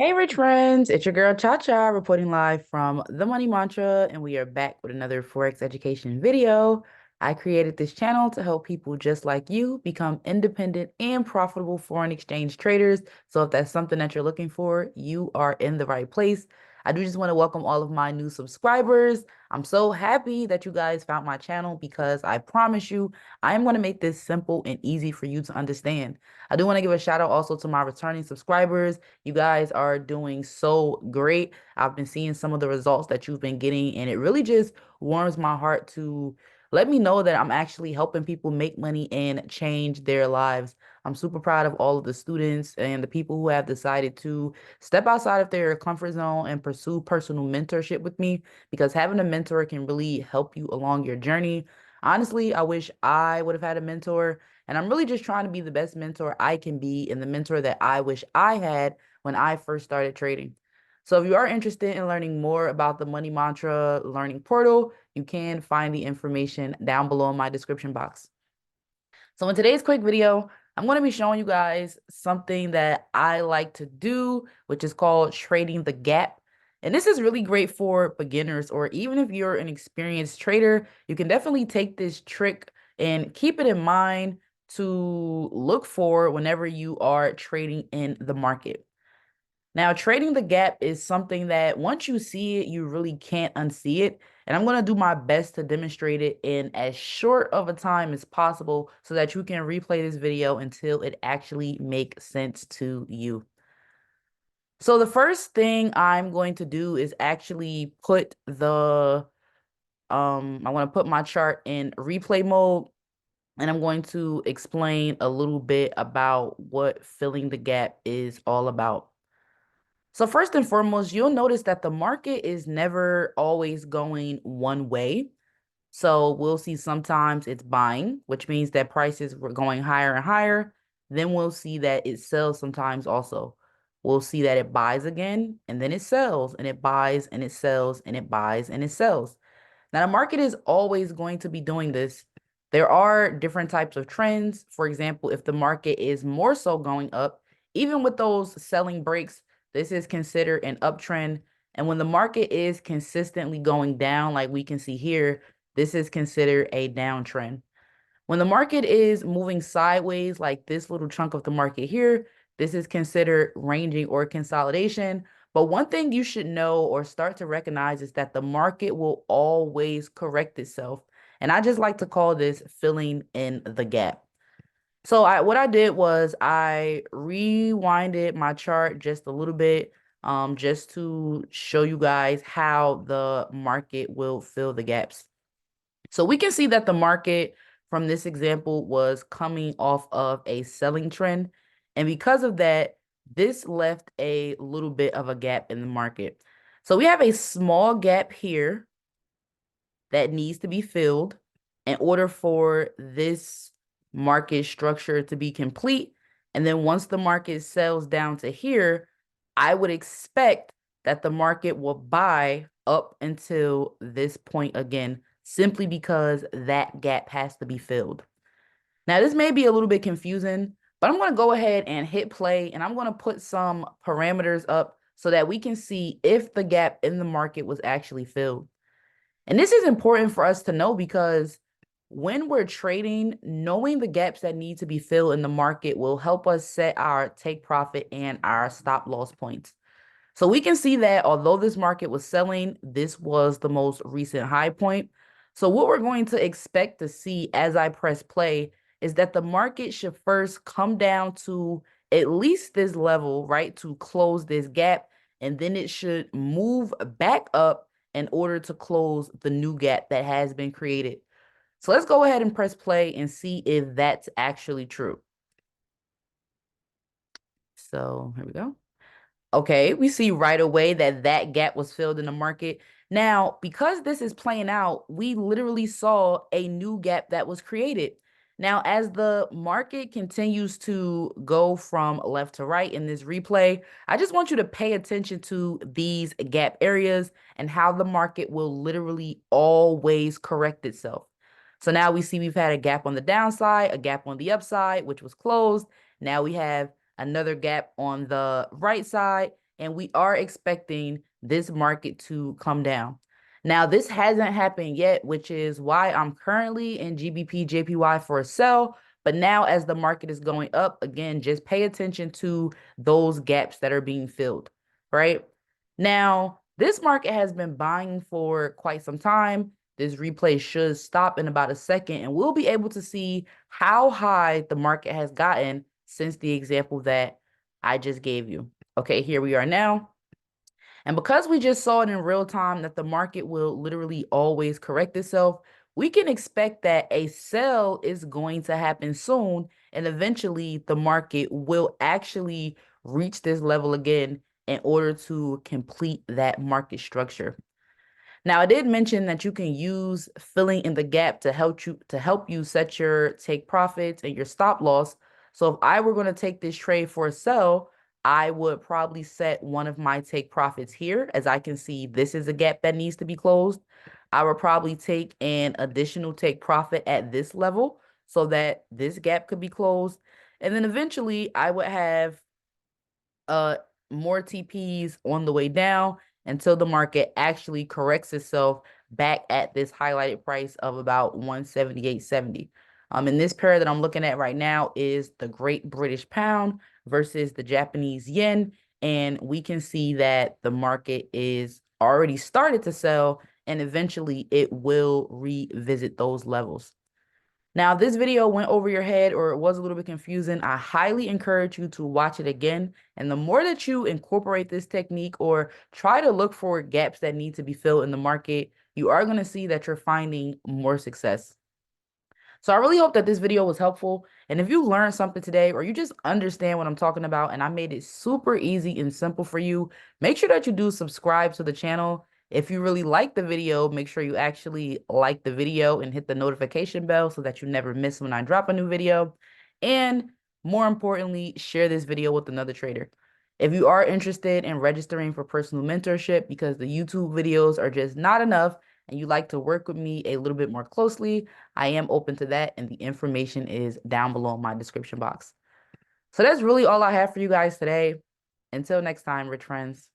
Hey, rich friends, it's your girl Cha reporting live from The Money Mantra, and we are back with another Forex education video. I created this channel to help people just like you become independent and profitable foreign exchange traders. So, if that's something that you're looking for, you are in the right place. I do just want to welcome all of my new subscribers. I'm so happy that you guys found my channel because I promise you, I am going to make this simple and easy for you to understand. I do want to give a shout out also to my returning subscribers. You guys are doing so great. I've been seeing some of the results that you've been getting, and it really just warms my heart to let me know that I'm actually helping people make money and change their lives. I'm super proud of all of the students and the people who have decided to step outside of their comfort zone and pursue personal mentorship with me because having a mentor can really help you along your journey. Honestly, I wish I would have had a mentor, and I'm really just trying to be the best mentor I can be and the mentor that I wish I had when I first started trading. So if you are interested in learning more about the Money Mantra Learning Portal, you can find the information down below in my description box. So in today's quick video, I'm going to be showing you guys something that I like to do, which is called trading the gap. And this is really great for beginners, or even if you're an experienced trader, you can definitely take this trick and keep it in mind to look for whenever you are trading in the market. Now, trading the gap is something that once you see it, you really can't unsee it. And I'm going to do my best to demonstrate it in as short of a time as possible so that you can replay this video until it actually makes sense to you. So the first thing I'm going to do is actually put I want to put my chart in replay mode, and I'm going to explain a little bit about what filling the gap is all about. So first and foremost, you'll notice that the market is never always going one way. So we'll see sometimes it's buying, which means that prices were going higher and higher. Then we'll see that it sells sometimes also. We'll see that it buys again, and then it sells, and it buys, and it sells, and it buys, and it sells. Now, the market is always going to be doing this. There are different types of trends. For example, if the market is more so going up, even with those selling breaks, this is considered an uptrend. And when the market is consistently going down, like we can see here, this is considered a downtrend. When the market is moving sideways, like this little chunk of the market here, this is considered ranging or consolidation. But one thing you should know or start to recognize is that the market will always correct itself. And I just like to call this filling in the gap. So what I did was I rewinded my chart just a little bit, just to show you guys how the market will fill the gaps. So we can see that the market from this example was coming off of a selling trend. And because of that, this left a little bit of a gap in the market. So we have a small gap here that needs to be filled in order for this market structure to be complete. And then once the market sells down to here, I would expect that the market will buy up until this point again, simply because that gap has to be filled. Now, this may be a little bit confusing, but I'm going to go ahead and hit play, and I'm going to put some parameters up so that we can see if the gap in the market was actually filled. And this is important for us to know because when we're trading, knowing the gaps that need to be filled in the market will help us set our take profit and our stop loss points. So we can see that although this market was selling, this was the most recent high point. So what we're going to expect to see as I press play is that the market should first come down to at least this level, right, to close this gap, and then it should move back up in order to close the new gap that has been created. So let's go ahead and press play and see if that's actually true. So here we go. Okay, we see right away that that gap was filled in the market. Now, because this is playing out, we literally saw a new gap that was created. Now, as the market continues to go from left to right in this replay, I just want you to pay attention to these gap areas and how the market will literally always correct itself. So now we see we've had a gap on the downside, a gap on the upside, which was closed. Now we have another gap on the right side, and we are expecting this market to come down. Now, this hasn't happened yet, which is why I'm currently in GBP JPY for a sell. But now, as the market is going up, again, just pay attention to those gaps that are being filled, right? Now, this market has been buying for quite some time. This replay should stop in about a second, and we'll be able to see how high the market has gotten since the example that I just gave you. Okay, here we are now. And because we just saw it in real time that the market will literally always correct itself, we can expect that a sell is going to happen soon. And eventually the market will actually reach this level again in order to complete that market structure. Now, I did mention that you can use filling in the gap to help you set your take profits and your stop loss. So if I were going to take this trade for a sell, I would probably set one of my take profits here. As I can see, this is a gap that needs to be closed. I would probably take an additional take profit at this level so that this gap could be closed. And then eventually I would have uh more TPs on the way down until the market actually corrects itself back at this highlighted price of about 178.70. And this pair that I'm looking at right now is the Great British Pound versus the Japanese yen. And we can see that the market is already started to sell, and eventually it will revisit those levels. Now, if this video went over your head or it was a little bit confusing, I highly encourage you to watch it again. And the more that you incorporate this technique or try to look for gaps that need to be filled in the market, you are going to see that you're finding more success. So I really hope that this video was helpful. And if you learned something today or you just understand what I'm talking about and I made it super easy and simple for you, make sure that you do subscribe to the channel. If you really like the video, make sure you actually like the video and hit the notification bell so that you never miss when I drop a new video. And more importantly, share this video with another trader. If you are interested in registering for personal mentorship because the YouTube videos are just not enough and you like to work with me a little bit more closely, I am open to that, and the information is down below in my description box. So that's really all I have for you guys today. Until next time, rich friends.